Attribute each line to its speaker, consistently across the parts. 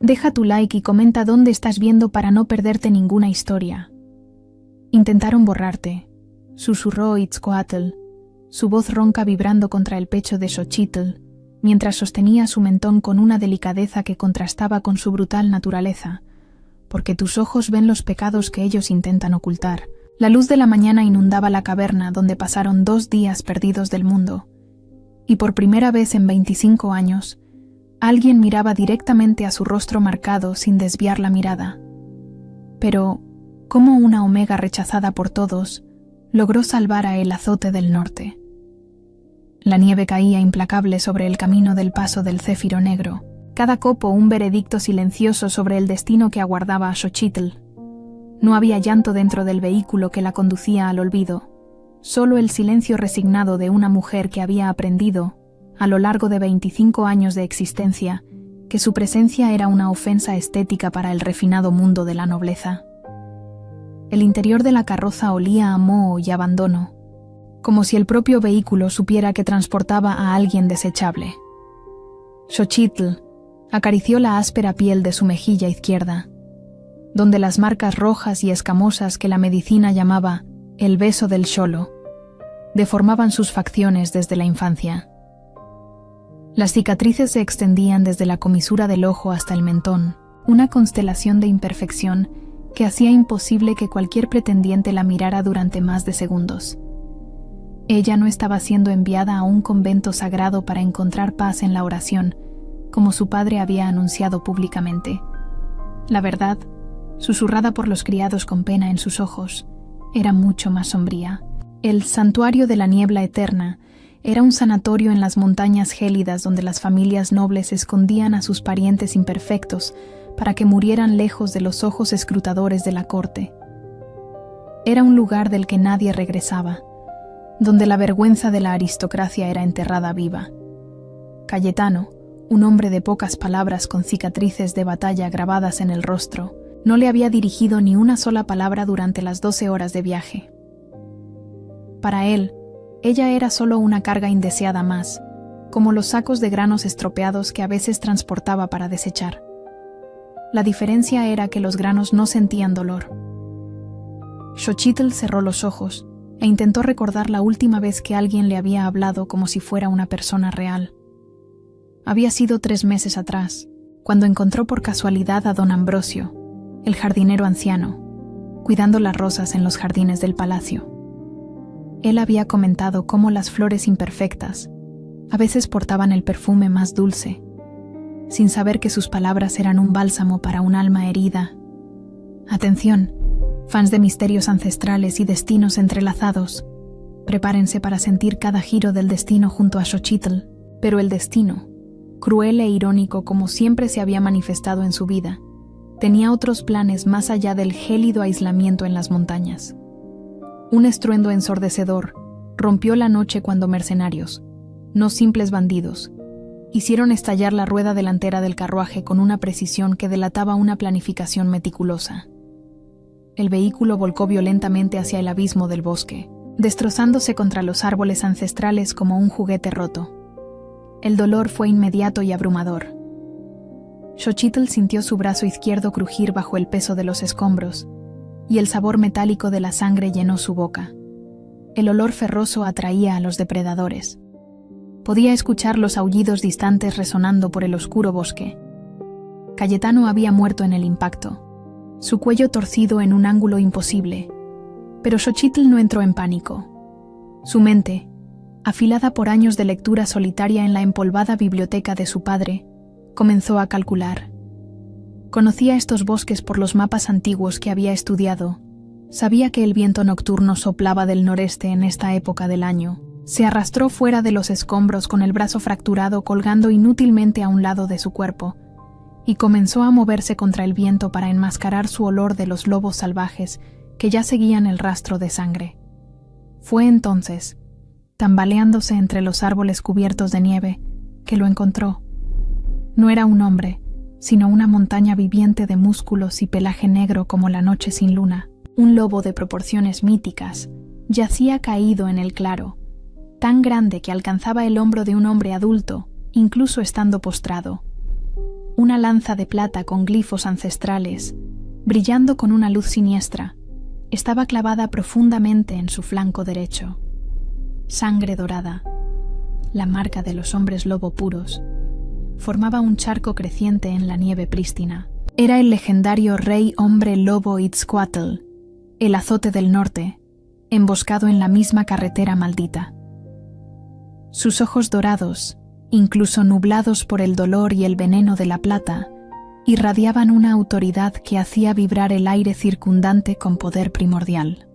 Speaker 1: Deja tu like y comenta dónde estás viendo para no perderte ninguna historia. Intentaron borrarte, susurró Itzcoatl, su voz ronca vibrando contra el pecho de Xochitl, mientras sostenía su mentón con una delicadeza que contrastaba con su brutal naturaleza, porque tus ojos ven los pecados que ellos intentan ocultar. La luz de la mañana inundaba la caverna donde pasaron 2 días perdidos del mundo, y por primera vez en 25 años, alguien miraba directamente a su rostro marcado sin desviar la mirada. Pero, como una omega rechazada por todos, logró salvar a el azote del norte. La nieve caía implacable sobre el camino del paso del céfiro negro, cada copo un veredicto silencioso sobre el destino que aguardaba a Xochitl. No había llanto dentro del vehículo que la conducía al olvido, solo el silencio resignado de una mujer que había aprendido, a lo largo de 25 años de existencia, que su presencia era una ofensa estética para el refinado mundo de la nobleza. El interior de la carroza olía a moho y abandono, como si el propio vehículo supiera que transportaba a alguien desechable. Xochitl acarició la áspera piel de su mejilla izquierda, donde las marcas rojas y escamosas que la medicina llamaba el beso del xolo deformaban sus facciones desde la infancia. Las cicatrices se extendían desde la comisura del ojo hasta el mentón, una constelación de imperfección que hacía imposible que cualquier pretendiente la mirara durante más de segundos. Ella no estaba siendo enviada a un convento sagrado para encontrar paz en la oración, como su padre había anunciado públicamente. La verdad, susurrada por los criados con pena en sus ojos, era mucho más sombría. El santuario de la niebla eterna era un sanatorio en las montañas gélidas donde las familias nobles escondían a sus parientes imperfectos para que murieran lejos de los ojos escrutadores de la corte. Era un lugar del que nadie regresaba, donde la vergüenza de la aristocracia era enterrada viva. Cayetano, un hombre de pocas palabras con cicatrices de batalla grabadas en el rostro, no le había dirigido ni una sola palabra durante las 12 horas de viaje. Para él, ella era solo una carga indeseada más, como los sacos de granos estropeados que a veces transportaba para desechar. La diferencia era que los granos no sentían dolor. Xochitl cerró los ojos e intentó recordar la última vez que alguien le había hablado como si fuera una persona real. Había sido 3 meses atrás, cuando encontró por casualidad a don Ambrosio, el jardinero anciano, cuidando las rosas en los jardines del palacio. Él había comentado cómo las flores imperfectas a veces portaban el perfume más dulce, sin saber que sus palabras eran un bálsamo para un alma herida. Atención, fans de misterios ancestrales y destinos entrelazados, prepárense para sentir cada giro del destino junto a Xochitl, pero el destino, cruel e irónico como siempre se había manifestado en su vida, tenía otros planes más allá del gélido aislamiento en las montañas. Un estruendo ensordecedor rompió la noche cuando mercenarios, no simples bandidos, hicieron estallar la rueda delantera del carruaje con una precisión que delataba una planificación meticulosa. El vehículo volcó violentamente hacia el abismo del bosque, destrozándose contra los árboles ancestrales como un juguete roto. El dolor fue inmediato y abrumador. Xochitl sintió su brazo izquierdo crujir bajo el peso de los escombros, y el sabor metálico de la sangre llenó su boca. El olor ferroso atraía a los depredadores. Podía escuchar los aullidos distantes resonando por el oscuro bosque. Cayetano había muerto en el impacto, su cuello torcido en un ángulo imposible, pero Xochitl no entró en pánico. Su mente, afilada por años de lectura solitaria en la empolvada biblioteca de su padre, comenzó a calcular. Conocía estos bosques por los mapas antiguos que había estudiado. Sabía que el viento nocturno soplaba del noreste en esta época del año. Se arrastró fuera de los escombros con el brazo fracturado colgando inútilmente a un lado de su cuerpo, y comenzó a moverse contra el viento para enmascarar su olor de los lobos salvajes que ya seguían el rastro de sangre. Fue entonces, tambaleándose entre los árboles cubiertos de nieve, que lo encontró. No era un hombre, sino una montaña viviente de músculos y pelaje negro como la noche sin luna. Un lobo de proporciones míticas yacía caído en el claro, tan grande que alcanzaba el hombro de un hombre adulto, incluso estando postrado. una lanza de plata con glifos ancestrales, brillando con una luz siniestra, estaba clavada profundamente en su flanco derecho. Sangre dorada, la marca de los hombres lobo puros, formaba un charco creciente en la nieve prístina. Era el legendario rey hombre lobo Itzcoatl, el azote del norte, emboscado en la misma carretera maldita. Sus ojos dorados, incluso nublados por el dolor y el veneno de la plata, irradiaban una autoridad que hacía vibrar el aire circundante con poder primordial.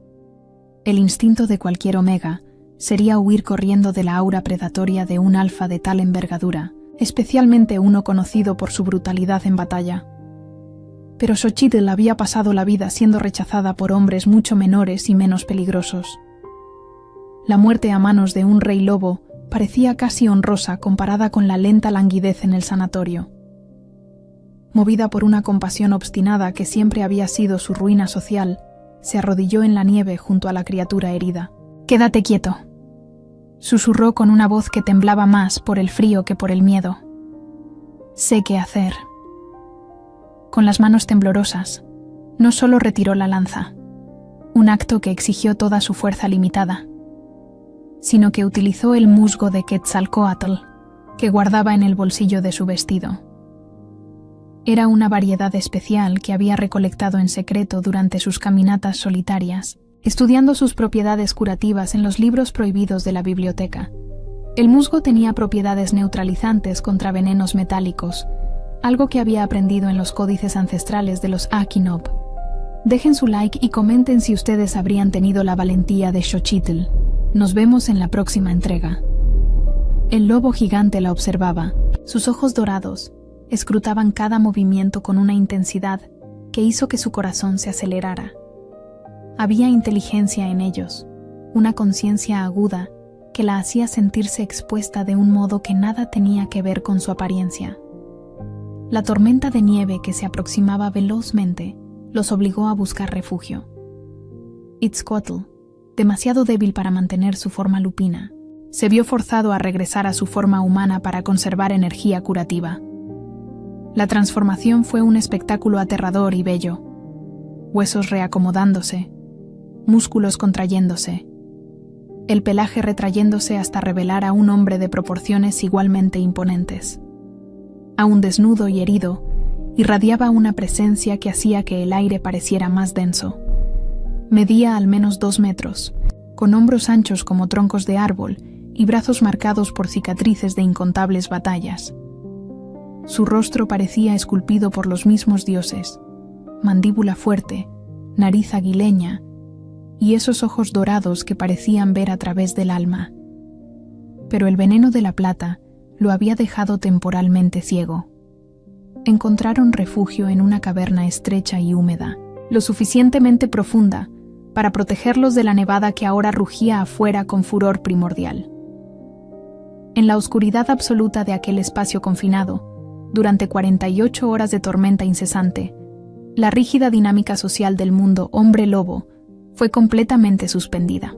Speaker 1: El instinto de cualquier omega sería huir corriendo de la aura predatoria de un alfa de tal envergadura, especialmente uno conocido por su brutalidad en batalla. Pero Xochitl había pasado la vida siendo rechazada por hombres mucho menores y menos peligrosos. La muerte a manos de un rey lobo parecía casi honrosa comparada con la lenta languidez en el sanatorio. Movida por una compasión obstinada que siempre había sido su ruina social, se arrodilló en la nieve junto a la criatura herida. «Quédate quieto», susurró con una voz que temblaba más por el frío que por el miedo. «Sé qué hacer». Con las manos temblorosas, no solo retiró la lanza, un acto que exigió toda su fuerza limitada, sino que utilizó el musgo de Quetzalcóatl que guardaba en el bolsillo de su vestido. Era una variedad especial que había recolectado en secreto durante sus caminatas solitarias, estudiando sus propiedades curativas en los libros prohibidos de la biblioteca. El musgo tenía propiedades neutralizantes contra venenos metálicos, algo que había aprendido en los códices ancestrales de los Akinop. Dejen su like y comenten si ustedes habrían tenido la valentía de Xochitl. Nos vemos en la próxima entrega. El lobo gigante la observaba. Sus ojos dorados escrutaban cada movimiento con una intensidad que hizo que su corazón se acelerara. Había inteligencia en ellos, una conciencia aguda que la hacía sentirse expuesta de un modo que nada tenía que ver con su apariencia. La tormenta de nieve que se aproximaba velozmente los obligó a buscar refugio. Itzcoatl, demasiado débil para mantener su forma lupina, se vio forzado a regresar a su forma humana para conservar energía curativa. La transformación fue un espectáculo aterrador y bello. Huesos reacomodándose, músculos contrayéndose, el pelaje retrayéndose hasta revelar a un hombre de proporciones igualmente imponentes. Aún desnudo y herido, irradiaba una presencia que hacía que el aire pareciera más denso. Medía al menos 2 metros, con hombros anchos como troncos de árbol y brazos marcados por cicatrices de incontables batallas. Su rostro parecía esculpido por los mismos dioses, mandíbula fuerte, nariz aguileña y esos ojos dorados que parecían ver a través del alma. Pero el veneno de la plata lo había dejado temporalmente ciego. Encontraron refugio en una caverna estrecha y húmeda, lo suficientemente profunda para protegerlos de la nevada que ahora rugía afuera con furor primordial. En la oscuridad absoluta de aquel espacio confinado, durante 48 horas de tormenta incesante, la rígida dinámica social del mundo hombre-lobo fue completamente suspendida.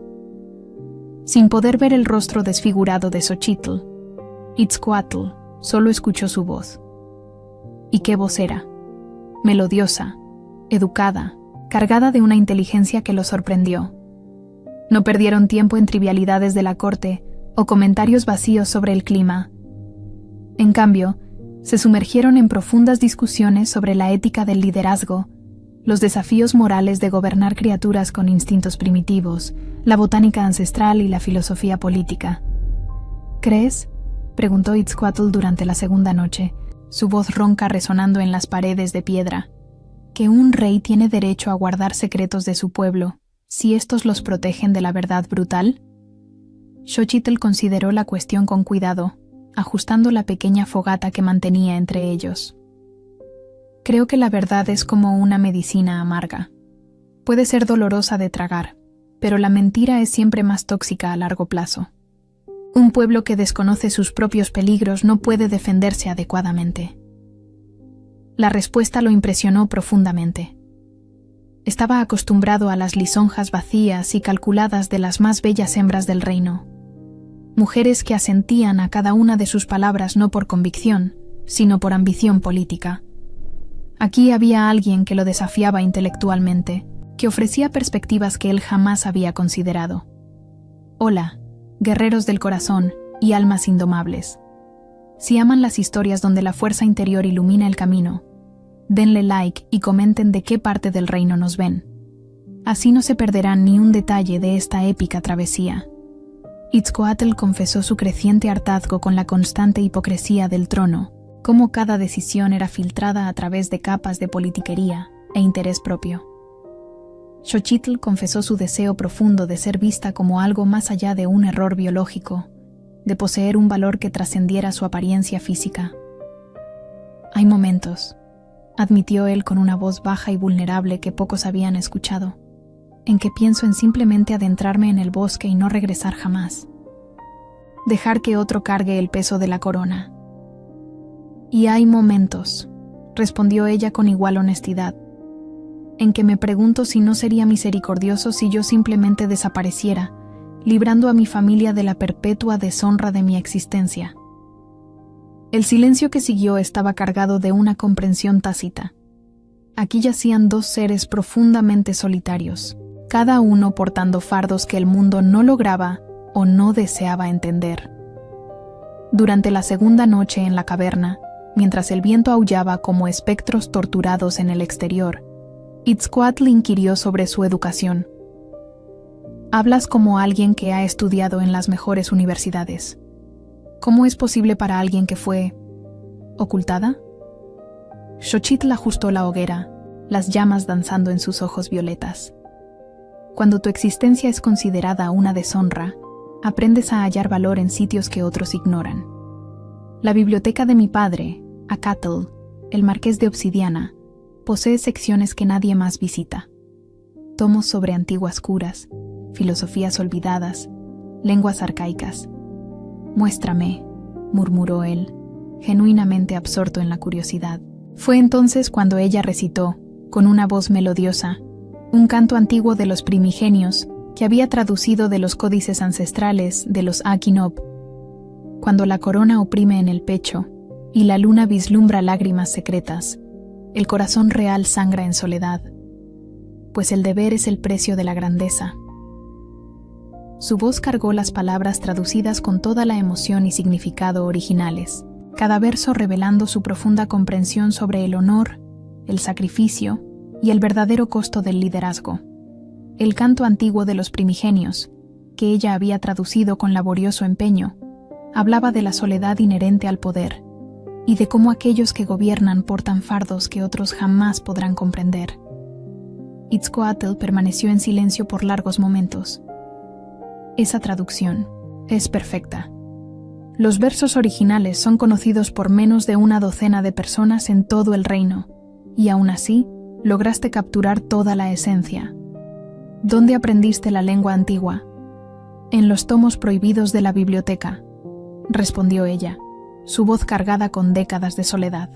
Speaker 1: Sin poder ver el rostro desfigurado de Xochitl, Itzcoatl solo escuchó su voz. ¿Y qué voz era? Melodiosa, educada, cargada de una inteligencia que lo sorprendió. No perdieron tiempo en trivialidades de la corte o comentarios vacíos sobre el clima. En cambio, se sumergieron en profundas discusiones sobre la ética del liderazgo, los desafíos morales de gobernar criaturas con instintos primitivos, la botánica ancestral y la filosofía política. ¿Crees?, preguntó Itzcoatl durante la segunda noche, su voz ronca resonando en las paredes de piedra, que un rey tiene derecho a guardar secretos de su pueblo, si estos los protegen de la verdad brutal? Xochitl consideró la cuestión con cuidado, ajustando la pequeña fogata que mantenía entre ellos. Creo que la verdad es como una medicina amarga. Puede ser dolorosa de tragar, pero la mentira es siempre más tóxica a largo plazo. Un pueblo que desconoce sus propios peligros no puede defenderse adecuadamente. La respuesta lo impresionó profundamente. Estaba acostumbrado a las lisonjas vacías y calculadas de las más bellas hembras del reino, mujeres que asentían a cada una de sus palabras no por convicción, sino por ambición política. Aquí había alguien que lo desafiaba intelectualmente, que ofrecía perspectivas que él jamás había considerado. Hola, guerreros del corazón y almas indomables. Si aman las historias donde la fuerza interior ilumina el camino, denle like y comenten de qué parte del reino nos ven. Así no se perderán ni un detalle de esta épica travesía. Itzcoatl confesó su creciente hartazgo con la constante hipocresía del trono, cómo cada decisión era filtrada a través de capas de politiquería e interés propio. Xochitl confesó su deseo profundo de ser vista como algo más allá de un error biológico, de poseer un valor que trascendiera su apariencia física. Hay momentos, admitió él con una voz baja y vulnerable que pocos habían escuchado, en que pienso en simplemente adentrarme en el bosque y no regresar jamás. Dejar que otro cargue el peso de la corona. Y hay momentos, respondió ella con igual honestidad, en que me pregunto si no sería misericordioso si yo simplemente desapareciera, librando a mi familia de la perpetua deshonra de mi existencia. El silencio que siguió estaba cargado de una comprensión tácita. Aquí yacían dos seres profundamente solitarios, cada uno portando fardos que el mundo no lograba o no deseaba entender. Durante la segunda noche en la caverna, mientras el viento aullaba como espectros torturados en el exterior, Itzcoatl inquirió sobre su educación. Hablas como alguien que ha estudiado en las mejores universidades. ¿Cómo es posible para alguien que fue ocultada? Xochitl ajustó la hoguera, las llamas danzando en sus ojos violetas. Cuando tu existencia es considerada una deshonra, aprendes a hallar valor en sitios que otros ignoran. La biblioteca de mi padre, Acatl, el marqués de Obsidiana, posee secciones que nadie más visita. Tomos sobre antiguas curas, filosofías olvidadas, lenguas arcaicas. Muéstrame, murmuró él, genuinamente absorto en la curiosidad. Fue entonces cuando ella recitó, con una voz melodiosa, un canto antiguo de los primigenios que había traducido de los códices ancestrales de los Akinop. Cuando la corona oprime en el pecho y la luna vislumbra lágrimas secretas, el corazón real sangra en soledad, pues el deber es el precio de la grandeza. Su voz cargó las palabras traducidas con toda la emoción y significado originales, cada verso revelando su profunda comprensión sobre el honor, el sacrificio y el verdadero costo del liderazgo. El canto antiguo de los primigenios, que ella había traducido con laborioso empeño, hablaba de la soledad inherente al poder y de cómo aquellos que gobiernan portan fardos que otros jamás podrán comprender. Itzcoatl permaneció en silencio por largos momentos. Esa traducción es perfecta. Los versos originales son conocidos por menos de una docena de personas en todo el reino, y aún así lograste capturar toda la esencia. ¿Dónde aprendiste la lengua antigua? En los tomos prohibidos de la biblioteca, respondió ella, su voz cargada con décadas de soledad.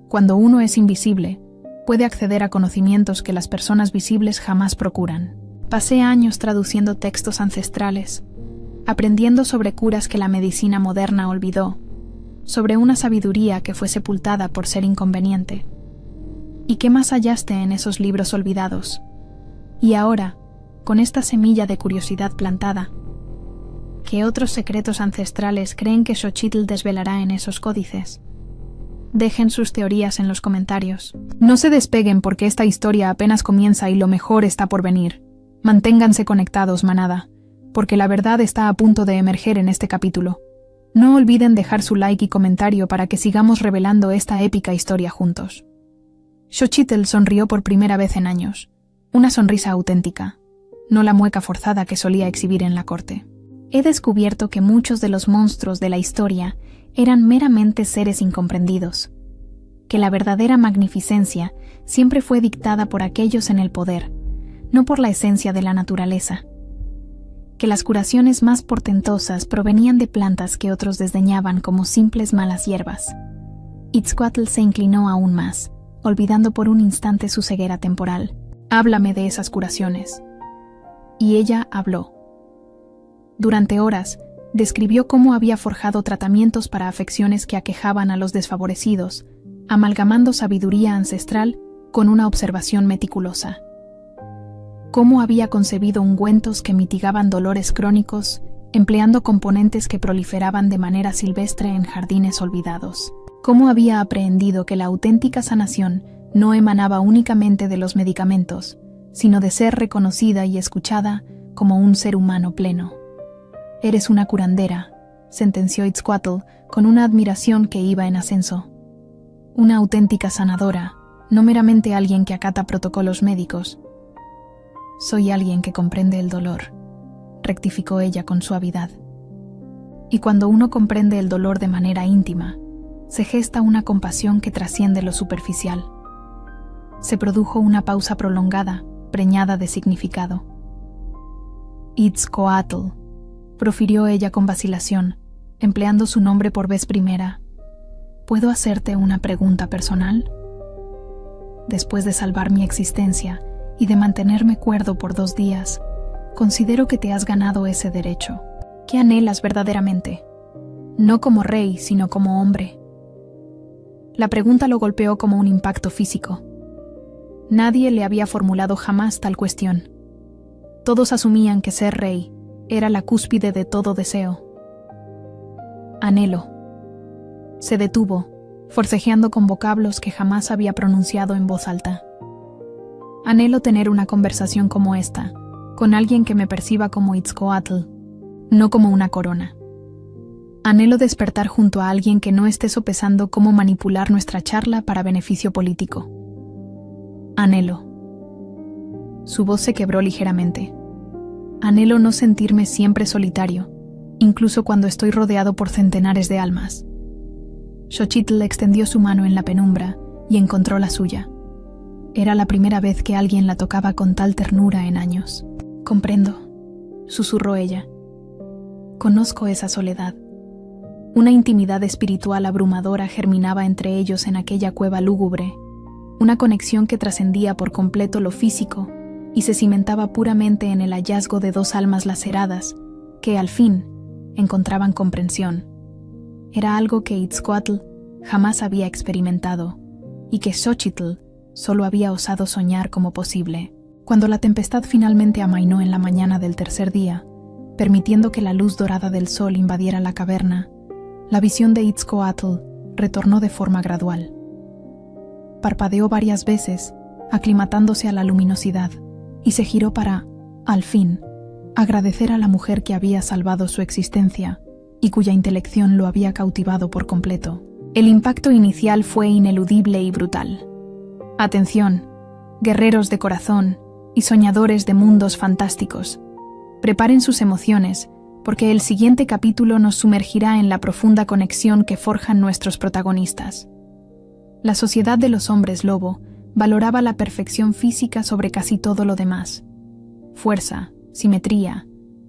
Speaker 1: Cuando uno es invisible, puede acceder a conocimientos que las personas visibles jamás procuran. Pasé años traduciendo textos ancestrales, aprendiendo sobre curas que la medicina moderna olvidó, sobre una sabiduría que fue sepultada por ser inconveniente. ¿Y qué más hallaste en esos libros olvidados? Y ahora, con esta semilla de curiosidad plantada, ¿qué otros secretos ancestrales creen que Xochitl desvelará en esos códices? Dejen sus teorías en los comentarios. No se despeguen porque esta historia apenas comienza y lo mejor está por venir. Manténganse conectados, manada, porque la verdad está a punto de emerger en este capítulo. No olviden dejar su like y comentario para que sigamos revelando esta épica historia juntos. Xochitl sonrió por primera vez en años. Una sonrisa auténtica, no la mueca forzada que solía exhibir en la corte. He descubierto que muchos de los monstruos de la historia eran meramente seres incomprendidos, que la verdadera magnificencia siempre fue dictada por aquellos en el poder, no por la esencia de la naturaleza, que las curaciones más portentosas provenían de plantas que otros desdeñaban como simples malas hierbas. Itzcoatl se inclinó aún más, olvidando por un instante su ceguera temporal. Háblame de esas curaciones. Y ella habló. Durante horas, Describió cómo había forjado tratamientos para afecciones que aquejaban a los desfavorecidos, amalgamando sabiduría ancestral con una observación meticulosa. Cómo había concebido ungüentos que mitigaban dolores crónicos, empleando componentes que proliferaban de manera silvestre en jardines olvidados. Cómo había aprehendido que la auténtica sanación no emanaba únicamente de los medicamentos, sino de ser reconocida y escuchada como un ser humano pleno. «Eres una curandera», sentenció Itzcoatl con una admiración que iba en ascenso. «Una auténtica sanadora, no meramente alguien que acata protocolos médicos». «Soy alguien que comprende el dolor», rectificó ella con suavidad. Y cuando uno comprende el dolor de manera íntima, se gesta una compasión que trasciende lo superficial. Se produjo una pausa prolongada, preñada de significado. «Itzcoatl», profirió ella con vacilación, empleando su nombre por vez primera. «¿Puedo hacerte una pregunta personal? Después de salvar mi existencia y de mantenerme cuerdo por 2 días, considero que te has ganado ese derecho. ¿Qué anhelas verdaderamente? No como rey, sino como hombre». La pregunta lo golpeó como un impacto físico. Nadie le había formulado jamás tal cuestión. Todos asumían que ser rey era la cúspide de todo deseo. «Anhelo». Se detuvo, forcejeando con vocablos que jamás había pronunciado en voz alta. «Anhelo tener una conversación como esta, con alguien que me perciba como Itzcoatl, no como una corona. Anhelo despertar junto a alguien que no esté sopesando cómo manipular nuestra charla para beneficio político. Anhelo». Su voz se quebró ligeramente. «Anhelo no sentirme siempre solitario, incluso cuando estoy rodeado por centenares de almas». Xochitl extendió su mano en la penumbra y encontró la suya. Era la primera vez que alguien la tocaba con tal ternura en años. «Comprendo», susurró ella. «Conozco esa soledad». Una intimidad espiritual abrumadora germinaba entre ellos en aquella cueva lúgubre, una conexión que trascendía por completo lo físico y se cimentaba puramente en el hallazgo de 2 almas laceradas que, al fin, encontraban comprensión. Era algo que Itzcoatl jamás había experimentado y que Xochitl solo había osado soñar como posible. Cuando la tempestad finalmente amainó en la mañana del 3er día, permitiendo que la luz dorada del sol invadiera la caverna, la visión de Itzcoatl retornó de forma gradual. Parpadeó varias veces, aclimatándose a la luminosidad, y se giró para, al fin, agradecer a la mujer que había salvado su existencia y cuya intelección lo había cautivado por completo. El impacto inicial fue ineludible y brutal. Atención, guerreros de corazón y soñadores de mundos fantásticos. Preparen sus emociones, porque el siguiente capítulo nos sumergirá en la profunda conexión que forjan nuestros protagonistas. La sociedad de los hombres lobo valoraba la perfección física sobre casi todo lo demás. Fuerza, simetría,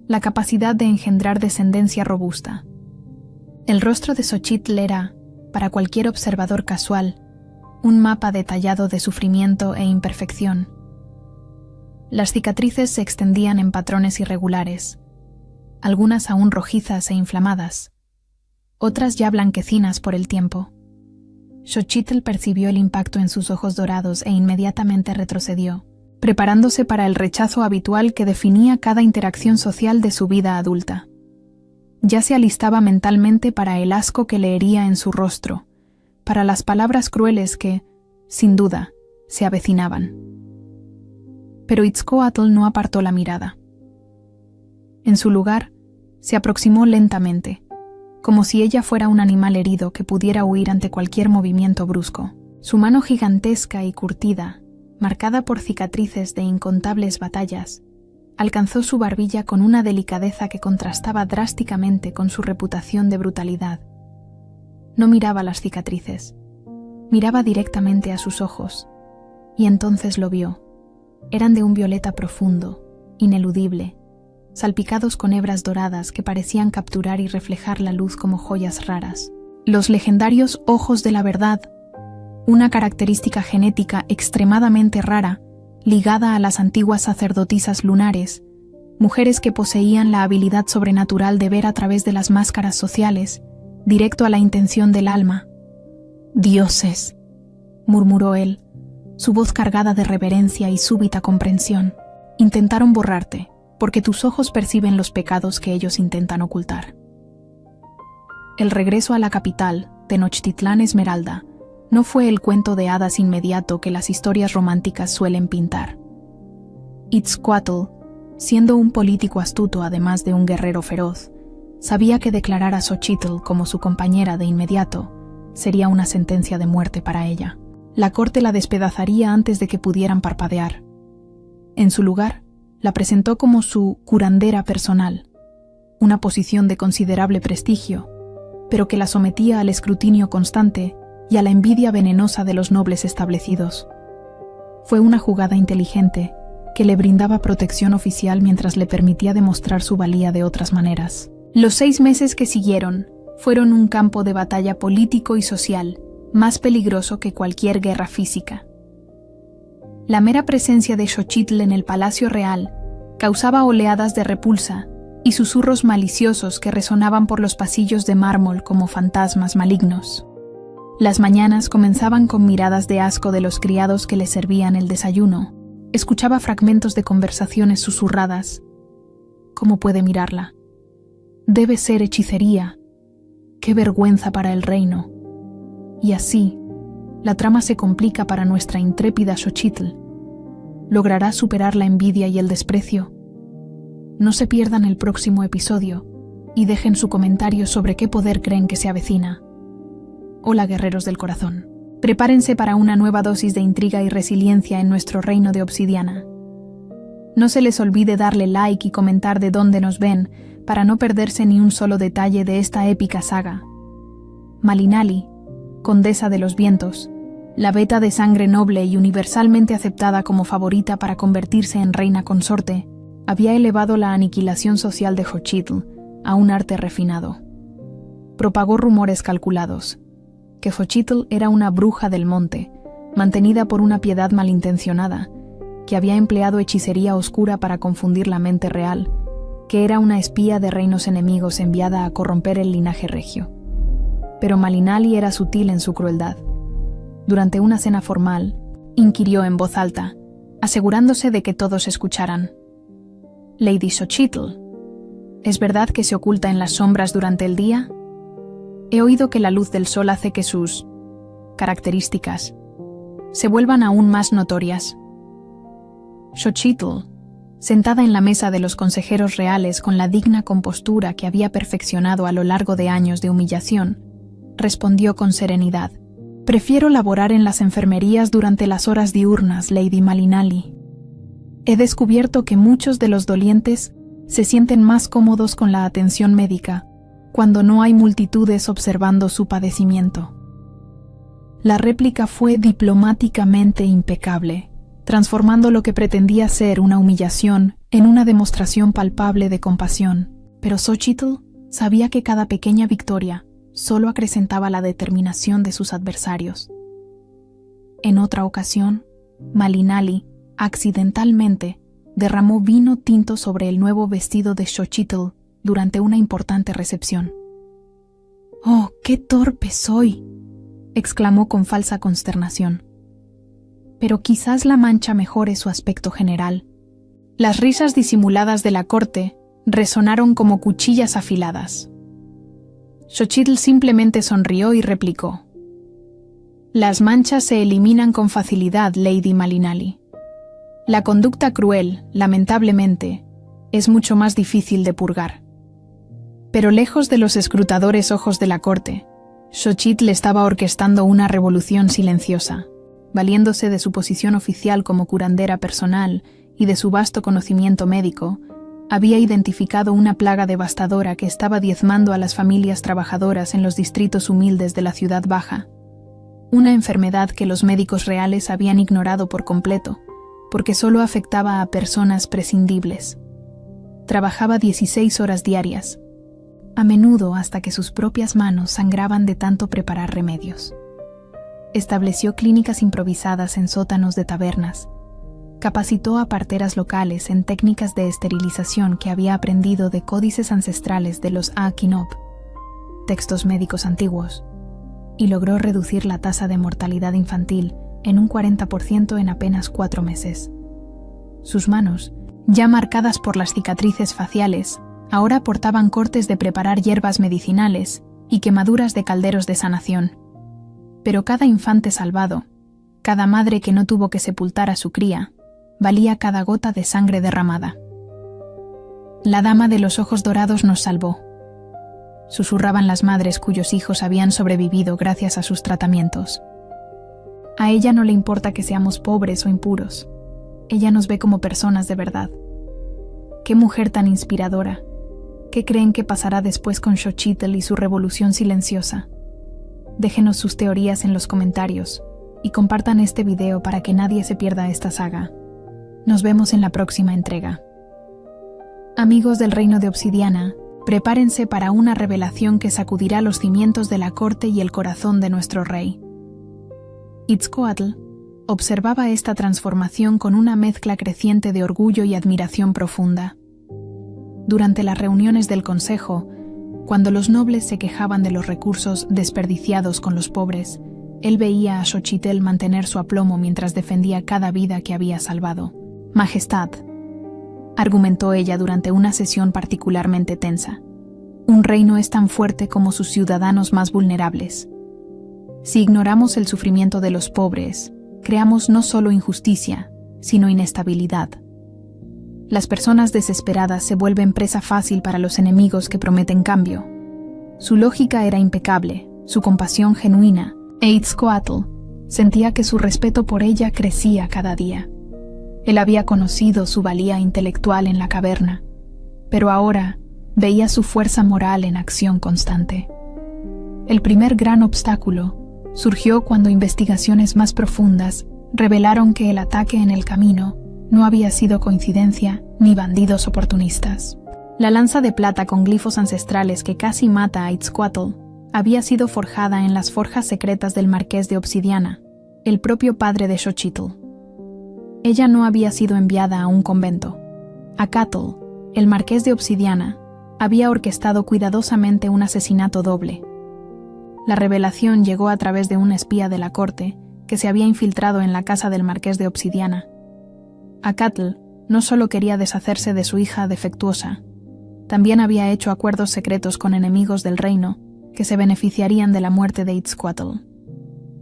Speaker 1: la capacidad de engendrar descendencia robusta. El rostro de Xochitl era, para cualquier observador casual, un mapa detallado de sufrimiento e imperfección. Las cicatrices se extendían en patrones irregulares, algunas aún rojizas e inflamadas, otras ya blanquecinas por el tiempo. Xochitl percibió el impacto en sus ojos dorados e inmediatamente retrocedió, preparándose para el rechazo habitual que definía cada interacción social de su vida adulta. Ya se alistaba mentalmente para el asco que leería en su rostro, para las palabras crueles que, sin duda, se avecinaban. Pero Itzcoatl no apartó la mirada. En su lugar, se aproximó lentamente, como si ella fuera un animal herido que pudiera huir ante cualquier movimiento brusco. Su mano gigantesca y curtida, marcada por cicatrices de incontables batallas, alcanzó su barbilla con una delicadeza que contrastaba drásticamente con su reputación de brutalidad. No miraba las cicatrices, miraba directamente a sus ojos, y entonces lo vio. Eran de un violeta profundo, ineludible, salpicados con hebras doradas que parecían capturar y reflejar la luz como joyas raras. Los legendarios ojos de la verdad, una característica genética extremadamente rara, ligada a las antiguas sacerdotisas lunares, mujeres que poseían la habilidad sobrenatural de ver a través de las máscaras sociales, directo a la intención del alma. «Dioses», murmuró él, su voz cargada de reverencia y súbita comprensión. «Intentaron borrarte, porque tus ojos perciben los pecados que ellos intentan ocultar». El regreso a la capital, Tenochtitlán Esmeralda, no fue el cuento de hadas inmediato que las historias románticas suelen pintar. Itzcoatl, siendo un político astuto además de un guerrero feroz, sabía que declarar a Xochitl como su compañera de inmediato sería una sentencia de muerte para ella. La corte la despedazaría antes de que pudieran parpadear. En su lugar, la presentó como su curandera personal, una posición de considerable prestigio, pero que la sometía al escrutinio constante y a la envidia venenosa de los nobles establecidos. Fue una jugada inteligente que le brindaba protección oficial mientras le permitía demostrar su valía de otras maneras. Los 6 meses que siguieron fueron un campo de batalla político y social más peligroso que cualquier guerra física. La mera presencia de Xochitl en el Palacio Real causaba oleadas de repulsa y susurros maliciosos que resonaban por los pasillos de mármol como fantasmas malignos. Las mañanas comenzaban con miradas de asco de los criados que le servían el desayuno. Escuchaba fragmentos de conversaciones susurradas. ¿Cómo puede mirarla? Debe ser hechicería. ¡Qué vergüenza para el reino! Y así, la trama se complica para nuestra intrépida Xochitl. ¿Logrará superar la envidia y el desprecio? No se pierdan el próximo episodio y dejen su comentario sobre qué poder creen que se avecina. Hola, guerreros del corazón. Prepárense para una nueva dosis de intriga y resiliencia en nuestro reino de obsidiana. No se les olvide darle like y comentar de dónde nos ven para no perderse ni un solo detalle de esta épica saga. Malinali, condesa de los vientos, la beta de sangre noble y universalmente aceptada como favorita para convertirse en reina consorte, había elevado la aniquilación social de Xochitl a un arte refinado. Propagó rumores calculados, que Xochitl era una bruja del monte, mantenida por una piedad malintencionada, que había empleado hechicería oscura para confundir la mente real, que era una espía de reinos enemigos enviada a corromper el linaje regio. Pero Malinali era sutil en su crueldad. Durante una cena formal, inquirió en voz alta, asegurándose de que todos escucharan: «Lady Xochitl, ¿es verdad que se oculta en las sombras durante el día? He oído que la luz del sol hace que sus características se vuelvan aún más notorias». Xochitl, sentada en la mesa de los consejeros reales con la digna compostura que había perfeccionado a lo largo de años de humillación, respondió con serenidad: «Prefiero laborar en las enfermerías durante las horas diurnas, Lady Malinali. He descubierto que muchos de los dolientes se sienten más cómodos con la atención médica cuando no hay multitudes observando su padecimiento». La réplica fue diplomáticamente impecable, transformando lo que pretendía ser una humillación en una demostración palpable de compasión. Pero Xochitl sabía que cada pequeña victoria solo acrecentaba la determinación de sus adversarios. En otra ocasión, Malinali, accidentalmente, derramó vino tinto sobre el nuevo vestido de Xochitl durante una importante recepción. «¡Oh, qué torpe soy!», exclamó con falsa consternación. Pero quizás la mancha mejore su aspecto general. Las risas disimuladas de la corte resonaron como cuchillas afiladas. Xochitl simplemente sonrió y replicó: «Las manchas se eliminan con facilidad, Lady Malinali. La conducta cruel, lamentablemente, es mucho más difícil de purgar». Pero lejos de los escrutadores ojos de la corte, Xochitl estaba orquestando una revolución silenciosa, valiéndose de su posición oficial como curandera personal y de su vasto conocimiento médico. Había identificado una plaga devastadora que estaba diezmando a las familias trabajadoras en los distritos humildes de la ciudad baja. Una enfermedad que los médicos reales habían ignorado por completo, porque solo afectaba a personas prescindibles. Trabajaba 16 horas diarias, a menudo hasta que sus propias manos sangraban de tanto preparar remedios. Estableció clínicas improvisadas en sótanos de tabernas, Capacitó a parteras locales en técnicas de esterilización que había aprendido de códices ancestrales de los Akinop, textos médicos antiguos, y logró reducir la tasa de mortalidad infantil en un 40% en apenas 4 meses. Sus manos, ya marcadas por las cicatrices faciales, ahora portaban cortes de preparar hierbas medicinales y quemaduras de calderos de sanación. Pero cada infante salvado, cada madre que no tuvo que sepultar a su cría, valía cada gota de sangre derramada. La dama de los ojos dorados nos salvó, susurraban las madres cuyos hijos habían sobrevivido gracias a sus tratamientos. A ella no le importa que seamos pobres o impuros. Ella nos ve como personas de verdad. ¡Qué mujer tan inspiradora! ¿Qué creen que pasará después con Xochitl y su revolución silenciosa? Déjenos sus teorías en los comentarios y compartan este video para que nadie se pierda esta saga. Nos vemos en la próxima entrega. Amigos del Reino de Obsidiana, prepárense para una revelación que sacudirá los cimientos de la corte y el corazón de nuestro rey. Itzcoatl observaba esta transformación con una mezcla creciente de orgullo y admiración profunda. Durante las reuniones del consejo, cuando los nobles se quejaban de los recursos desperdiciados con los pobres, él veía a Xochitl mantener su aplomo mientras defendía cada vida que había salvado. «Majestad», argumentó ella durante una sesión particularmente tensa, «un reino es tan fuerte como sus ciudadanos más vulnerables. Si ignoramos el sufrimiento de los pobres, creamos no solo injusticia, sino inestabilidad. Las personas desesperadas se vuelven presa fácil para los enemigos que prometen cambio». Su lógica era impecable, su compasión genuina, e Itzcoatl sentía que su respeto por ella crecía cada día. Él había conocido su valía intelectual en la caverna, pero ahora veía su fuerza moral en acción constante. El primer gran obstáculo surgió cuando investigaciones más profundas revelaron que el ataque en el camino no había sido coincidencia ni bandidos oportunistas. La lanza de plata con glifos ancestrales que casi mata a Itzcoatl había sido forjada en las forjas secretas del Marqués de Obsidiana, el propio padre de Xochitl. Ella no había sido enviada a un convento. Acatl, el Marqués de Obsidiana, había orquestado cuidadosamente un asesinato doble. La revelación llegó a través de un espía de la corte que se había infiltrado en la casa del Marqués de Obsidiana. Acatl no solo quería deshacerse de su hija defectuosa, también había hecho acuerdos secretos con enemigos del reino que se beneficiarían de la muerte de Itzcoatl.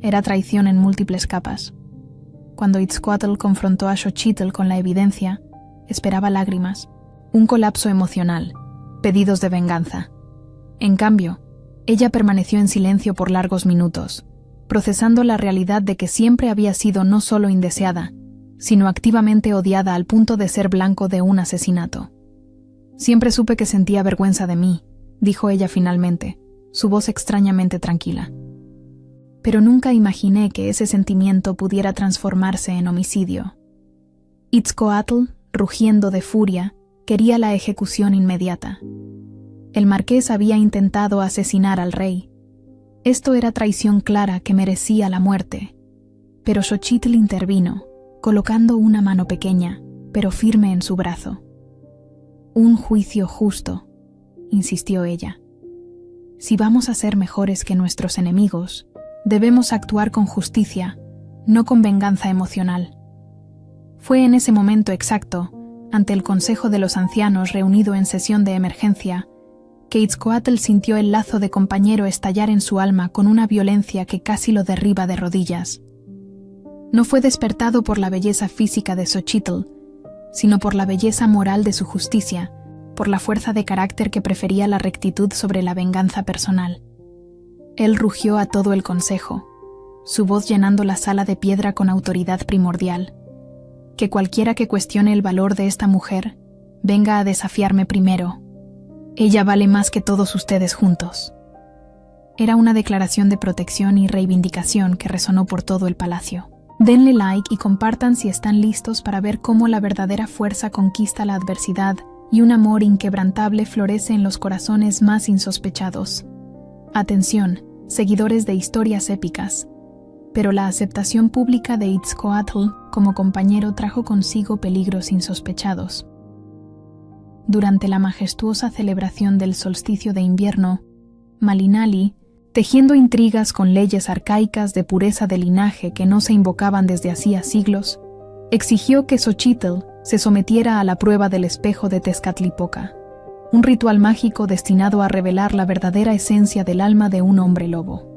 Speaker 1: Era traición en múltiples capas. Cuando Itzcoatl confrontó a Xochitl con la evidencia, esperaba lágrimas, un colapso emocional, pedidos de venganza. En cambio, ella permaneció en silencio por largos minutos, procesando la realidad de que siempre había sido no solo indeseada, sino activamente odiada al punto de ser blanco de un asesinato. «Siempre supe que sentía vergüenza de mí», dijo ella finalmente, su voz extrañamente tranquila. «Pero nunca imaginé que ese sentimiento pudiera transformarse en homicidio». Itzcoatl, rugiendo de furia, quería la ejecución inmediata. El marqués había intentado asesinar al rey. Esto era traición clara que merecía la muerte. Pero Xochitl intervino, colocando una mano pequeña, pero firme en su brazo. «Un juicio justo», insistió ella. «Si vamos a ser mejores que nuestros enemigos, debemos actuar con justicia, no con venganza emocional». Fue en ese momento exacto, ante el Consejo de los Ancianos reunido en sesión de emergencia, que Itzcoatl sintió el lazo de compañero estallar en su alma con una violencia que casi lo derriba de rodillas. No fue despertado por la belleza física de Xochitl, sino por la belleza moral de su justicia, por la fuerza de carácter que prefería la rectitud sobre la venganza personal. Él rugió a todo el consejo, su voz llenando la sala de piedra con autoridad primordial. «Que cualquiera que cuestione el valor de esta mujer, venga a desafiarme primero. Ella vale más que todos ustedes juntos». Era una declaración de protección y reivindicación que resonó por todo el palacio. Denle like y compartan si están listos para ver cómo la verdadera fuerza conquista la adversidad y un amor inquebrantable florece en los corazones más insospechados. Atención, seguidores de historias épicas. pero la aceptación pública de Itzcoatl como compañero trajo consigo peligros insospechados. Durante la majestuosa celebración del solsticio de invierno, Malinali, tejiendo intrigas con leyes arcaicas de pureza de linaje que no se invocaban desde hacía siglos, exigió que Xochitl se sometiera a la prueba del espejo de Tezcatlipoca, un ritual mágico destinado a revelar la verdadera esencia del alma de un hombre lobo.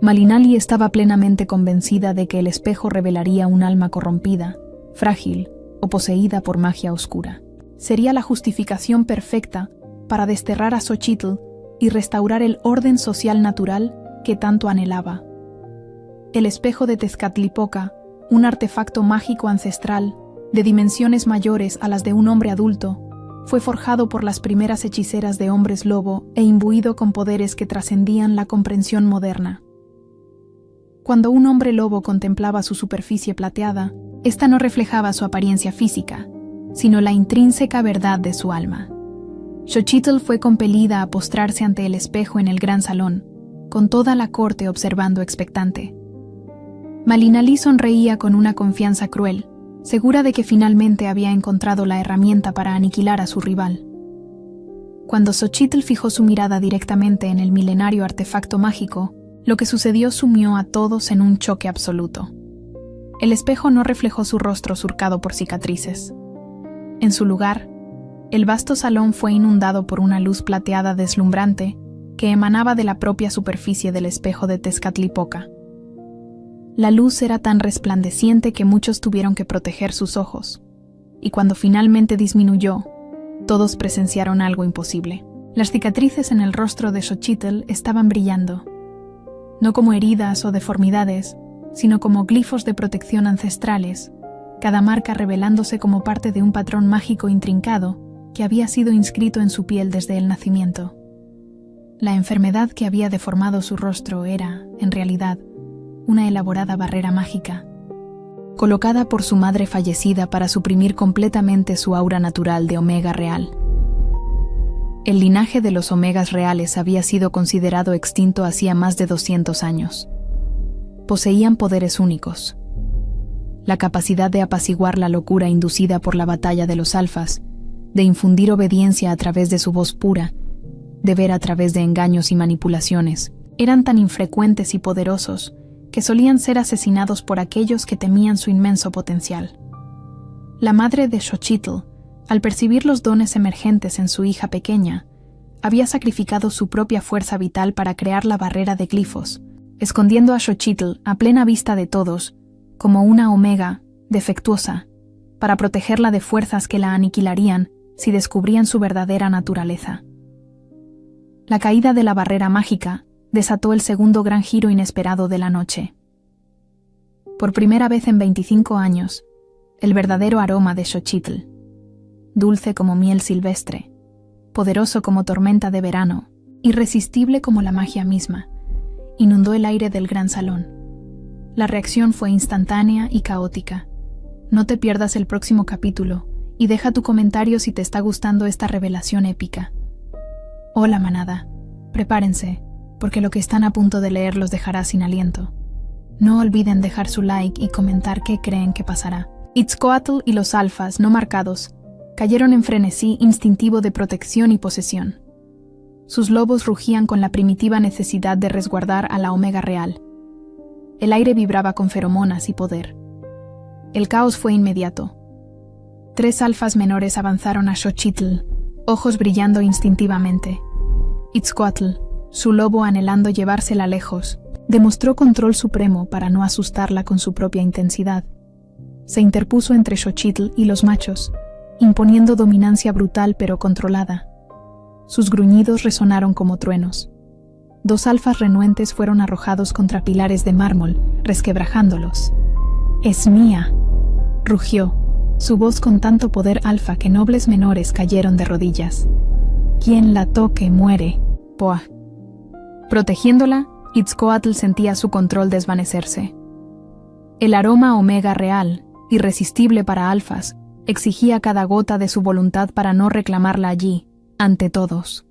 Speaker 1: Malinali estaba plenamente convencida de que el espejo revelaría un alma corrompida, frágil o poseída por magia oscura. Sería la justificación perfecta para desterrar a Xochitl y restaurar el orden social natural que tanto anhelaba. El espejo de Tezcatlipoca, un artefacto mágico ancestral de dimensiones mayores a las de un hombre adulto, fue forjado por las primeras hechiceras de hombres lobo e imbuido con poderes que trascendían la comprensión moderna. Cuando un hombre lobo contemplaba su superficie plateada, ésta no reflejaba su apariencia física, sino la intrínseca verdad de su alma. Xochitl fue compelida a postrarse ante el espejo en el gran salón, con toda la corte observando expectante. Malinali sonreía con una confianza cruel, segura de que finalmente había encontrado la herramienta para aniquilar a su rival. Cuando Xochitl fijó su mirada directamente en el milenario artefacto mágico, lo que sucedió sumió a todos en un choque absoluto. El espejo no reflejó su rostro surcado por cicatrices. En su lugar, el vasto salón fue inundado por una luz plateada deslumbrante que emanaba de la propia superficie del espejo de Tezcatlipoca. La luz era tan resplandeciente que muchos tuvieron que proteger sus ojos, y cuando finalmente disminuyó, todos presenciaron algo imposible. Las cicatrices en el rostro de Xochitl estaban brillando, no como heridas o deformidades, sino como glifos de protección ancestrales, cada marca revelándose como parte de un patrón mágico intrincado que había sido inscrito en su piel desde el nacimiento. La enfermedad que había deformado su rostro era, en realidad, una elaborada barrera mágica, colocada por su madre fallecida para suprimir completamente su aura natural de Omega real. El linaje de los Omegas reales había sido considerado extinto hacía más de 200 años. Poseían poderes únicos: la capacidad de apaciguar la locura inducida por la batalla de los alfas, de infundir obediencia a través de su voz pura, de ver a través de engaños y manipulaciones. Eran tan infrecuentes y poderosos que solían ser asesinados por aquellos que temían su inmenso potencial. La madre de Xochitl, al percibir los dones emergentes en su hija pequeña, había sacrificado su propia fuerza vital para crear la barrera de glifos, escondiendo a Xochitl a plena vista de todos, como una omega defectuosa, para protegerla de fuerzas que la aniquilarían si descubrían su verdadera naturaleza. La caída de la barrera mágica desató el segundo gran giro inesperado de la noche. Por primera vez en 25 años, el verdadero aroma de Xochitl, dulce como miel silvestre, poderoso como tormenta de verano, irresistible como la magia misma, inundó el aire del gran salón. La reacción fue instantánea y caótica. No te pierdas el próximo capítulo y deja tu comentario si te está gustando esta revelación épica. Hola manada, prepárense, porque lo que están a punto de leer los dejará sin aliento. No olviden dejar su like y comentar qué creen que pasará. Itzcoatl y los alfas no marcados cayeron en frenesí instintivo de protección y posesión. Sus lobos rugían con la primitiva necesidad de resguardar a la Omega real. El aire vibraba con feromonas y poder. El caos fue inmediato. 3 alfas menores avanzaron a Xochitl, ojos brillando instintivamente. Itzcoatl, su lobo anhelando llevársela lejos, demostró control supremo para no asustarla con su propia intensidad. Se interpuso entre Xochitl y los machos, imponiendo dominancia brutal pero controlada. Sus gruñidos resonaron como truenos. 2 alfas renuentes fueron arrojados contra pilares de mármol, resquebrajándolos. «¡Es mía!», rugió, su voz con tanto poder alfa que nobles menores cayeron de rodillas. «Quien la toque muere», «Poa». Protegiéndola, Itzcoatl sentía su control desvanecerse. El aroma Omega real, irresistible para alfas, exigía cada gota de su voluntad para no reclamarla allí, ante todos.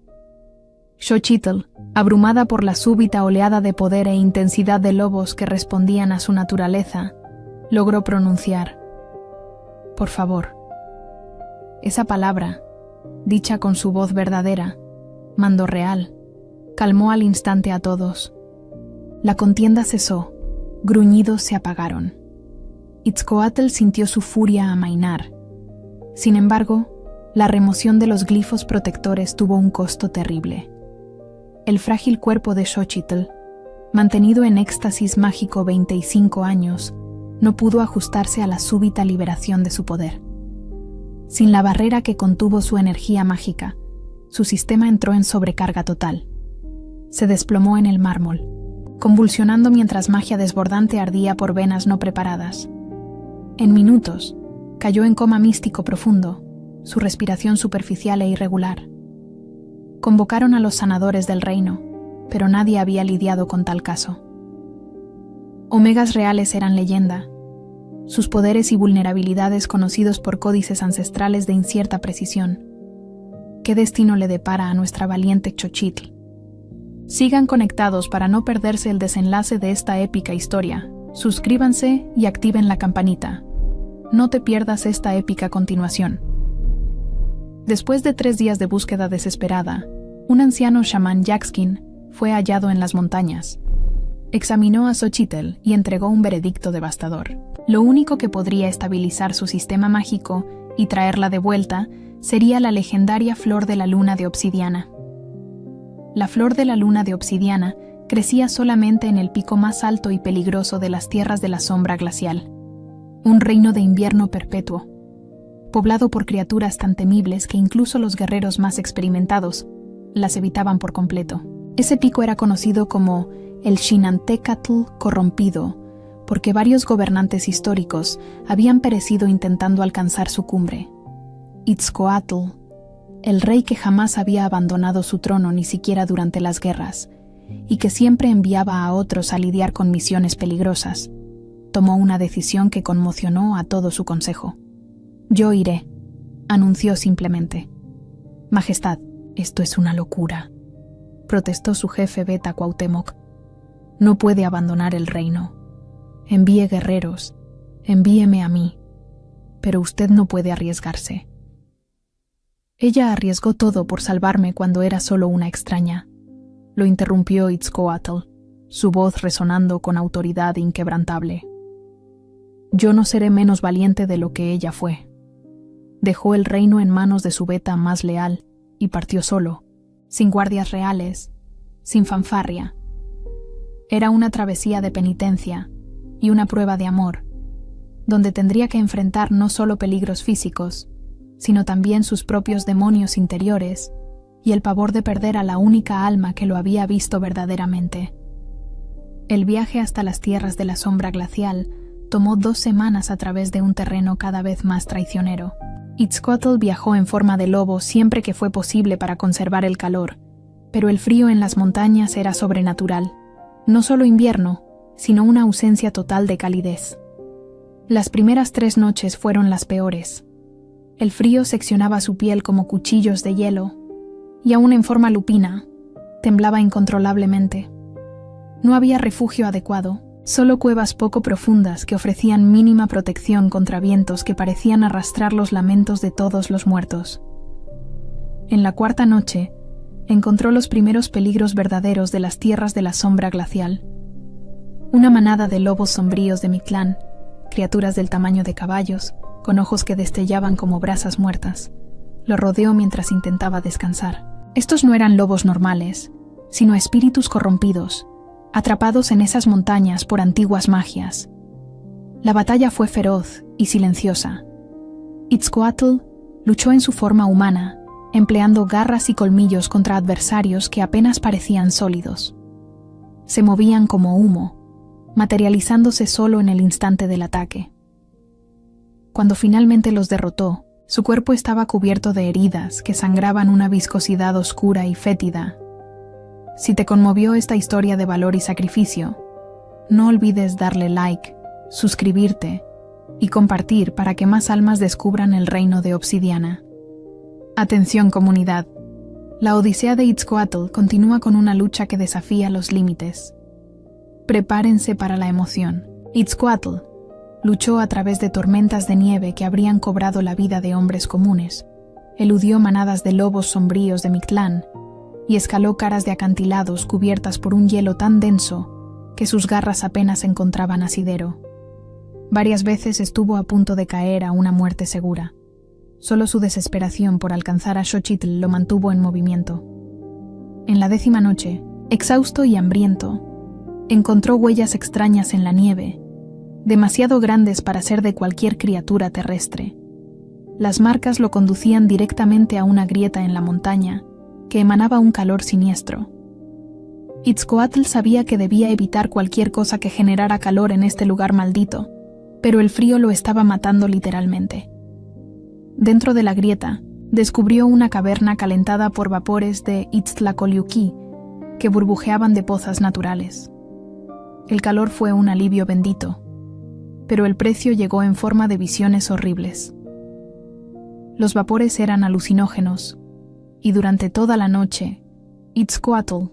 Speaker 1: Xochitl, abrumada por la súbita oleada de poder e intensidad de lobos que respondían a su naturaleza, logró pronunciar: «Por favor». Esa palabra, dicha con su voz verdadera, mando real, calmó al instante a todos. La contienda cesó, gruñidos se apagaron. Itzcoatl sintió su furia amainar. Sin embargo, la remoción de los glifos protectores tuvo un costo terrible. El frágil cuerpo de Xochitl, mantenido en éxtasis mágico 25 años, no pudo ajustarse a la súbita liberación de su poder. Sin la barrera que contuvo su energía mágica, su sistema entró en sobrecarga total. Se desplomó en el mármol, convulsionando mientras magia desbordante ardía por venas no preparadas. En minutos, cayó en coma místico profundo, su respiración superficial e irregular. Convocaron a los sanadores del reino, pero nadie había lidiado con tal caso. Omegas reales eran leyenda, sus poderes y vulnerabilidades conocidos por códices ancestrales de incierta precisión. ¿Qué destino le depara a nuestra valiente Xochitl? Sigan conectados para no perderse el desenlace de esta épica historia. Suscríbanse y activen la campanita. No te pierdas esta épica continuación. Después de 3 días de búsqueda desesperada, un anciano chamán Yaxkin fue hallado en las montañas. Examinó a Xochitl y entregó un veredicto devastador. Lo único que podría estabilizar su sistema mágico y traerla de vuelta sería la legendaria flor de la luna de obsidiana. La flor de la luna de obsidiana crecía solamente en el pico más alto y peligroso de las tierras de la sombra glacial, un reino de invierno perpetuo, poblado por criaturas tan temibles que incluso los guerreros más experimentados las evitaban por completo. Ese pico era conocido como el Xinantecatl corrompido, porque varios gobernantes históricos habían perecido intentando alcanzar su cumbre. Itzcoatl, el rey que jamás había abandonado su trono ni siquiera durante las guerras, y que siempre enviaba a otros a lidiar con misiones peligrosas, tomó una decisión que conmocionó a todo su consejo. «Yo iré», anunció simplemente. «Majestad, esto es una locura», protestó su jefe Beta Cuauhtémoc. «No puede abandonar el reino. Envíe guerreros, envíeme a mí, pero usted no puede arriesgarse». «Ella arriesgó todo por salvarme cuando era solo una extraña», lo interrumpió Itzcoatl, su voz resonando con autoridad inquebrantable. «Yo no seré menos valiente de lo que ella fue». Dejó el reino en manos de su Beta más leal y partió solo, sin guardias reales, sin fanfarria. Era una travesía de penitencia y una prueba de amor, donde tendría que enfrentar no solo peligros físicos, sino también sus propios demonios interiores y el pavor de perder a la única alma que lo había visto verdaderamente. El viaje hasta las tierras de la sombra glacial tomó 2 semanas a través de un terreno cada vez más traicionero. Itzcoatl viajó en forma de lobo siempre que fue posible para conservar el calor, pero el frío en las montañas era sobrenatural. No solo invierno, sino una ausencia total de calidez. Las primeras 3 noches fueron las peores. El frío seccionaba su piel como cuchillos de hielo, y aún en forma lupina, temblaba incontrolablemente. No había refugio adecuado, solo cuevas poco profundas que ofrecían mínima protección contra vientos que parecían arrastrar los lamentos de todos los muertos. En la 4ª noche, encontró los primeros peligros verdaderos de las tierras de la sombra glacial. Una manada de lobos sombríos de Mictlán, criaturas del tamaño de caballos, con ojos que destellaban como brasas muertas, lo rodeó mientras intentaba descansar. Estos no eran lobos normales, sino espíritus corrompidos, atrapados en esas montañas por antiguas magias. La batalla fue feroz y silenciosa. Itzcoatl luchó en su forma humana, empleando garras y colmillos contra adversarios que apenas parecían sólidos. Se movían como humo, materializándose solo en el instante del ataque. Cuando finalmente los derrotó, su cuerpo estaba cubierto de heridas que sangraban una viscosidad oscura y fétida. Si te conmovió esta historia de valor y sacrificio, no olvides darle like, suscribirte y compartir para que más almas descubran el reino de Obsidiana. Atención, comunidad. La odisea de Itzcoatl continúa con una lucha que desafía los límites. Prepárense para la emoción. Itzcoatl luchó a través de tormentas de nieve que habrían cobrado la vida de hombres comunes, eludió manadas de lobos sombríos de Mictlán y escaló caras de acantilados cubiertas por un hielo tan denso que sus garras apenas encontraban asidero. Varias veces estuvo a punto de caer a una muerte segura. Solo su desesperación por alcanzar a Xochitl lo mantuvo en movimiento. En la 10ª noche, exhausto y hambriento, encontró huellas extrañas en la nieve, demasiado grandes para ser de cualquier criatura terrestre. Las marcas lo conducían directamente a una grieta en la montaña, que emanaba un calor siniestro. Itzcoatl sabía que debía evitar cualquier cosa que generara calor en este lugar maldito, pero el frío lo estaba matando literalmente. Dentro de la grieta, descubrió una caverna calentada por vapores de Itztlacoliuqui, que burbujeaban de pozas naturales. El calor fue un alivio bendito, pero el precio llegó en forma de visiones horribles. Los vapores eran alucinógenos, y durante toda la noche, Itzcoatl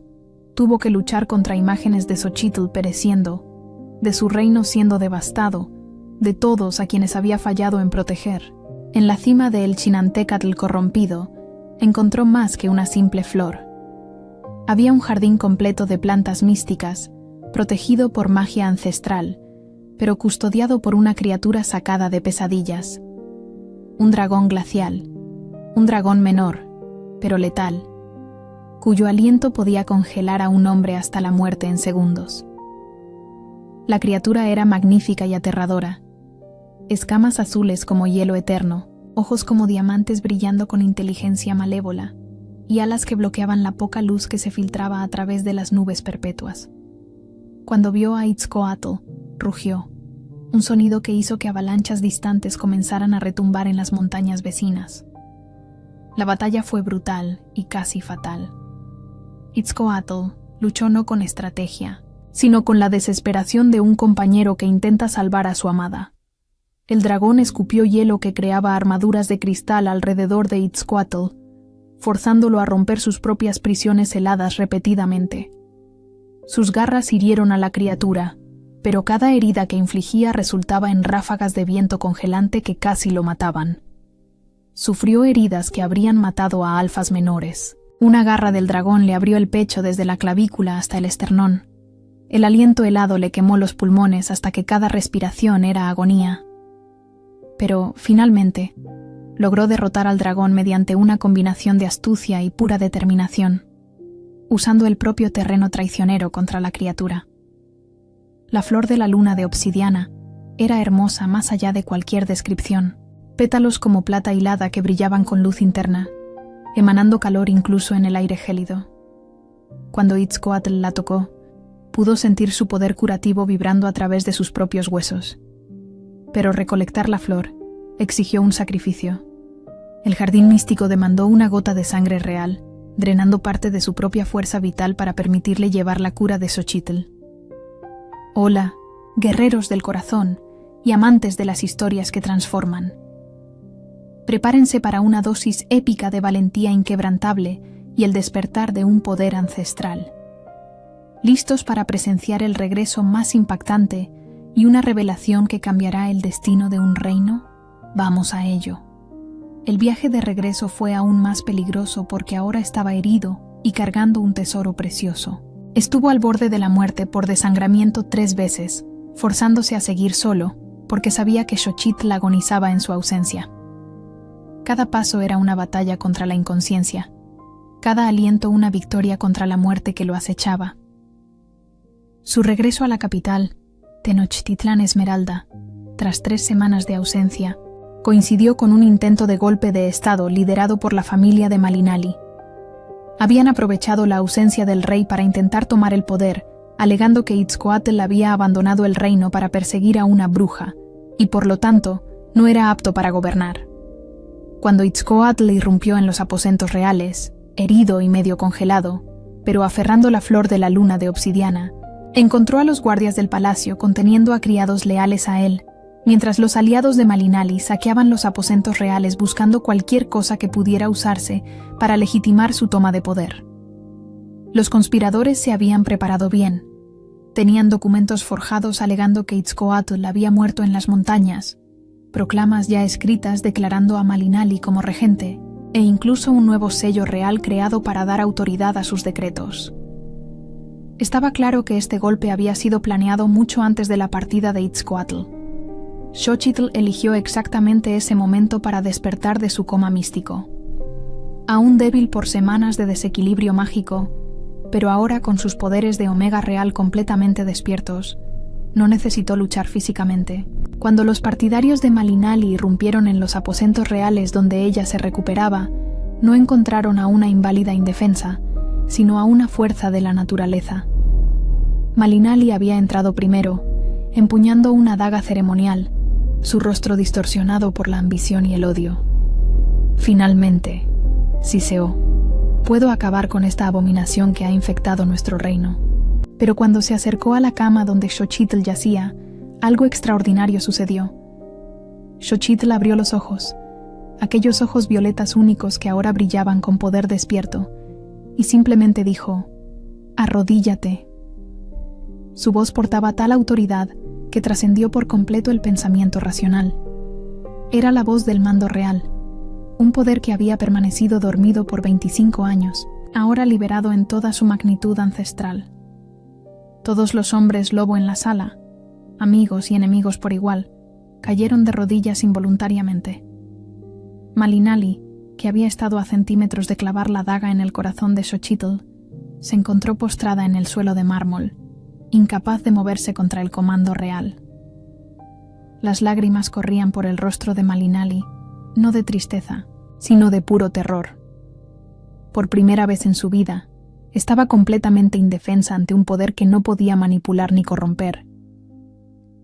Speaker 1: tuvo que luchar contra imágenes de Xochitl pereciendo, de su reino siendo devastado, de todos a quienes había fallado en proteger. En la cima de El Chinantecatl corrompido, encontró más que una simple flor. Había un jardín completo de plantas místicas, protegido por magia ancestral, pero custodiado por una criatura sacada de pesadillas. Un dragón glacial, un dragón menor, pero letal, cuyo aliento podía congelar a un hombre hasta la muerte en segundos. La criatura era magnífica y aterradora. Escamas azules como hielo eterno, ojos como diamantes brillando con inteligencia malévola, y alas que bloqueaban la poca luz que se filtraba a través de las nubes perpetuas. Cuando vio a Itzcoatl, rugió, un sonido que hizo que avalanchas distantes comenzaran a retumbar en las montañas vecinas. La batalla fue brutal y casi fatal. Itzcoatl luchó no con estrategia, sino con la desesperación de un compañero que intenta salvar a su amada. El dragón escupió hielo que creaba armaduras de cristal alrededor de Itzcoatl, forzándolo a romper sus propias prisiones heladas repetidamente. Sus garras hirieron a la criatura, pero cada herida que infligía resultaba en ráfagas de viento congelante que casi lo mataban. Sufrió heridas que habrían matado a alfas menores. Una garra del dragón le abrió el pecho desde la clavícula hasta el esternón. El aliento helado le quemó los pulmones hasta que cada respiración era agonía. Pero, finalmente, logró derrotar al dragón mediante una combinación de astucia y pura determinación, usando el propio terreno traicionero contra la criatura. La flor de la luna de obsidiana era hermosa más allá de cualquier descripción, pétalos como plata hilada que brillaban con luz interna, emanando calor incluso en el aire gélido. Cuando Itzcoatl la tocó, pudo sentir su poder curativo vibrando a través de sus propios huesos. Pero recolectar la flor exigió un sacrificio. El jardín místico demandó una gota de sangre real, drenando parte de su propia fuerza vital para permitirle llevar la cura de Xochitl. Hola, guerreros del corazón y amantes de las historias que transforman. Prepárense para una dosis épica de valentía inquebrantable y el despertar de un poder ancestral. ¿Listos para presenciar el regreso más impactante y una revelación que cambiará el destino de un reino? Vamos a ello. El viaje de regreso fue aún más peligroso porque ahora estaba herido y cargando un tesoro precioso. Estuvo al borde de la muerte por desangramiento 3 veces, forzándose a seguir solo, porque sabía que Xochitl agonizaba en su ausencia. Cada paso era una batalla contra la inconsciencia, cada aliento una victoria contra la muerte que lo acechaba. Su regreso a la capital, Tenochtitlán Esmeralda, tras 3 semanas de ausencia, coincidió con un intento de golpe de estado liderado por la familia de Malinali. Habían aprovechado la ausencia del rey para intentar tomar el poder, alegando que Itzcoatl había abandonado el reino para perseguir a una bruja, y por lo tanto no era apto para gobernar. Cuando Itzcoatl irrumpió en los aposentos reales, herido y medio congelado, pero aferrando la flor de la luna de obsidiana, encontró a los guardias del palacio conteniendo a criados leales a él, mientras los aliados de Malinali saqueaban los aposentos reales buscando cualquier cosa que pudiera usarse para legitimar su toma de poder. Los conspiradores se habían preparado bien. Tenían documentos forjados alegando que Itzcoatl había muerto en las montañas, proclamas ya escritas declarando a Malinali como regente, e incluso un nuevo sello real creado para dar autoridad a sus decretos. Estaba claro que este golpe había sido planeado mucho antes de la partida de Itzcoatl. Xochitl eligió exactamente ese momento para despertar de su coma místico. Aún débil por semanas de desequilibrio mágico, pero ahora con sus poderes de Omega Real completamente despiertos, no necesitó luchar físicamente. Cuando los partidarios de Malinali irrumpieron en los aposentos reales donde ella se recuperaba, no encontraron a una inválida indefensa, sino a una fuerza de la naturaleza. Malinali había entrado primero, empuñando una daga ceremonial, su rostro distorsionado por la ambición y el odio. Finalmente, siseó, puedo acabar con esta abominación que ha infectado nuestro reino. Pero cuando se acercó a la cama donde Xochitl yacía, algo extraordinario sucedió. Xochitl abrió los ojos, aquellos ojos violetas únicos que ahora brillaban con poder despierto, y simplemente dijo, «Arrodíllate». Su voz portaba tal autoridad que trascendió por completo el pensamiento racional. Era la voz del mando real, un poder que había permanecido dormido por 25 años, ahora liberado en toda su magnitud ancestral. Todos los hombres lobo en la sala, amigos y enemigos por igual, cayeron de rodillas involuntariamente. Malinali, que había estado a centímetros de clavar la daga en el corazón de Xochitl, se encontró postrada en el suelo de mármol, incapaz de moverse contra el comando real. Las lágrimas corrían por el rostro de Malinali, no de tristeza, sino de puro terror. Por primera vez en su vida, estaba completamente indefensa ante un poder que no podía manipular ni corromper.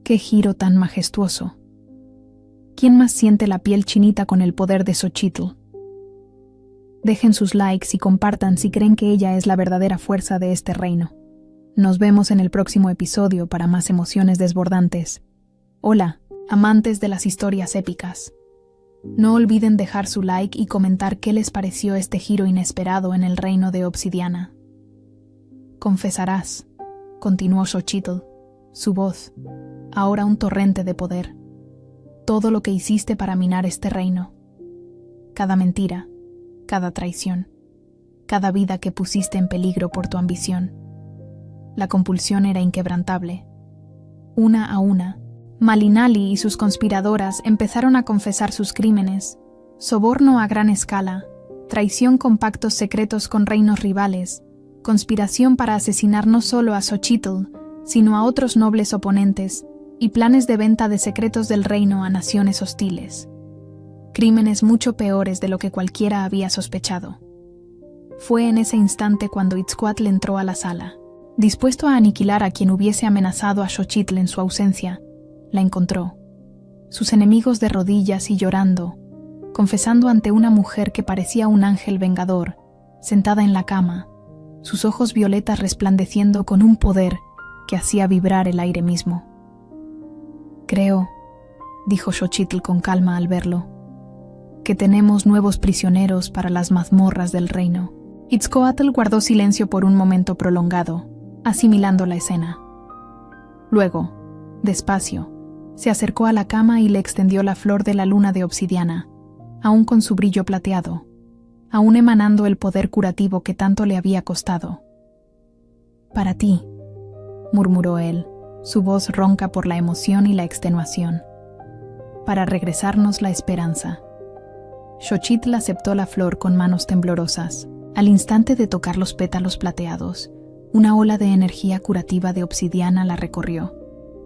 Speaker 1: ¡Qué giro tan majestuoso! ¿Quién más siente la piel chinita con el poder de Xochitl? Dejen sus likes y compartan si creen que ella es la verdadera fuerza de este reino. Nos vemos en el próximo episodio para más emociones desbordantes. Hola, amantes de las historias épicas. No olviden dejar su like y comentar qué les pareció este giro inesperado en el reino de Obsidiana. Confesarás, continuó Xochitl, su voz, ahora un torrente de poder, todo lo que hiciste para minar este reino. Cada mentira, cada traición, cada vida que pusiste en peligro por tu ambición. La compulsión era inquebrantable. Una a una, Malinali y sus conspiradoras empezaron a confesar sus crímenes: soborno a gran escala, traición con pactos secretos con reinos rivales, conspiración para asesinar no solo a Xochitl, sino a otros nobles oponentes, y planes de venta de secretos del reino a naciones hostiles. Crímenes mucho peores de lo que cualquiera había sospechado. Fue en ese instante cuando Itzcoatl entró a la sala. Dispuesto a aniquilar a quien hubiese amenazado a Xochitl en su ausencia, la encontró. Sus enemigos de rodillas y llorando, confesando ante una mujer que parecía un ángel vengador, sentada en la cama, sus ojos violetas resplandeciendo con un poder que hacía vibrar el aire mismo. «Creo», dijo Xochitl con calma al verlo, «que tenemos nuevos prisioneros para las mazmorras del reino». Itzcoatl guardó silencio por un momento prolongado, asimilando la escena. Luego, despacio, se acercó a la cama y le extendió la flor de la luna de obsidiana, aún con su brillo plateado, aún emanando el poder curativo que tanto le había costado. «Para ti», murmuró él, su voz ronca por la emoción y la extenuación, «para regresarnos la esperanza». Xochitl aceptó la flor con manos temblorosas. Al instante de tocar los pétalos plateados, una ola de energía curativa de obsidiana la recorrió,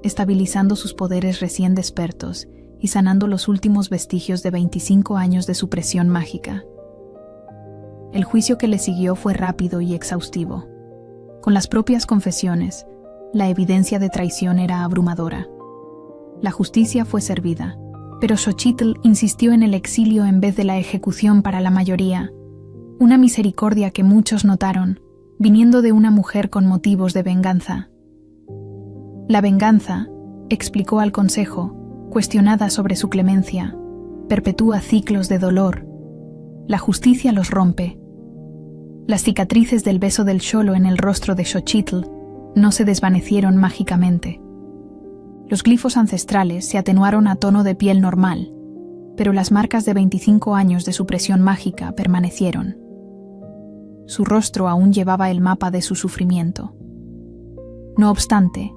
Speaker 1: estabilizando sus poderes recién despertos y sanando los últimos vestigios de 25 años de supresión mágica. El juicio que le siguió fue rápido y exhaustivo. Con las propias confesiones, la evidencia de traición era abrumadora. La justicia fue servida, pero Xochitl insistió en el exilio en vez de la ejecución para la mayoría, una misericordia que muchos notaron, viniendo de una mujer con motivos de venganza. La venganza, explicó al consejo, cuestionada sobre su clemencia, perpetúa ciclos de dolor. La justicia los rompe. Las cicatrices del beso del Xolo en el rostro de Xochitl no se desvanecieron mágicamente. Los glifos ancestrales se atenuaron a tono de piel normal, pero las marcas de 25 años de supresión mágica permanecieron. Su rostro aún llevaba el mapa de su sufrimiento. No obstante,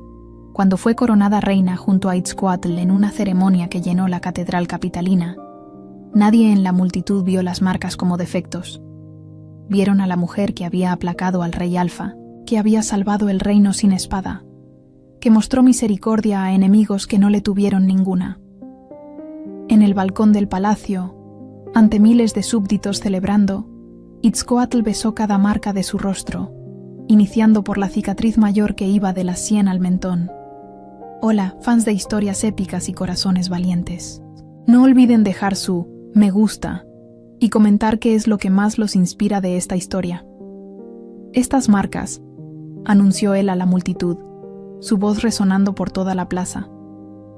Speaker 1: cuando fue coronada reina junto a Itzcoatl en una ceremonia que llenó la catedral capitalina, nadie en la multitud vio las marcas como defectos. Vieron a la mujer que había aplacado al rey Alfa, que había salvado el reino sin espada, que mostró misericordia a enemigos que no le tuvieron ninguna. En el balcón del palacio, ante miles de súbditos celebrando, Itzcoatl besó cada marca de su rostro, iniciando por la cicatriz mayor que iba de la sien al mentón. Hola, fans de historias épicas y corazones valientes. No olviden dejar su me gusta y comentar qué es lo que más los inspira de esta historia. Estas marcas, anunció él a la multitud, su voz resonando por toda la plaza,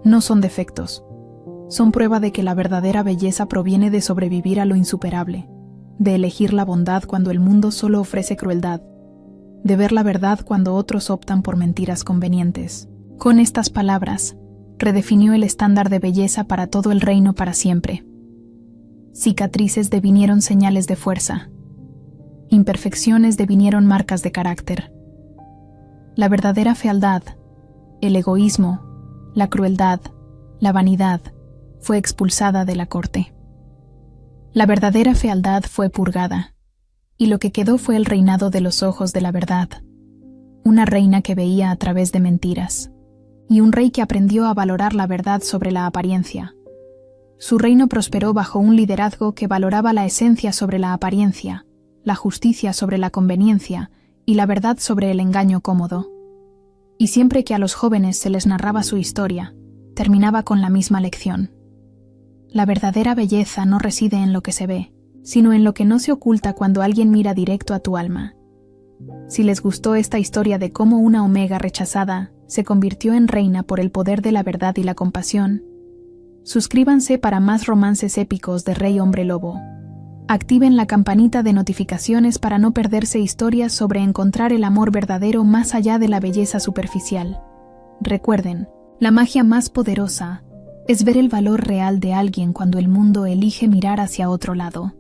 Speaker 1: no son defectos. Son prueba de que la verdadera belleza proviene de sobrevivir a lo insuperable, de elegir la bondad cuando el mundo solo ofrece crueldad, de ver la verdad cuando otros optan por mentiras convenientes. Con estas palabras, redefinió el estándar de belleza para todo el reino para siempre. Cicatrices devinieron señales de fuerza. Imperfecciones devinieron marcas de carácter. La verdadera fealdad, el egoísmo, la crueldad, la vanidad, fue expulsada de la corte. La verdadera fealdad fue purgada, y lo que quedó fue el reinado de los ojos de la verdad, una reina que veía a través de mentiras, y un rey que aprendió a valorar la verdad sobre la apariencia. Su reino prosperó bajo un liderazgo que valoraba la esencia sobre la apariencia, la justicia sobre la conveniencia y la verdad sobre el engaño cómodo. Y siempre que a los jóvenes se les narraba su historia, terminaba con la misma lección. La verdadera belleza no reside en lo que se ve, sino en lo que no se oculta cuando alguien mira directo a tu alma. Si les gustó esta historia de cómo una Omega rechazada se convirtió en reina por el poder de la verdad y la compasión, suscríbanse para más romances épicos de Rey Hombre Lobo. Activen la campanita de notificaciones para no perderse historias sobre encontrar el amor verdadero más allá de la belleza superficial. Recuerden, la magia más poderosa es ver el valor real de alguien cuando el mundo elige mirar hacia otro lado.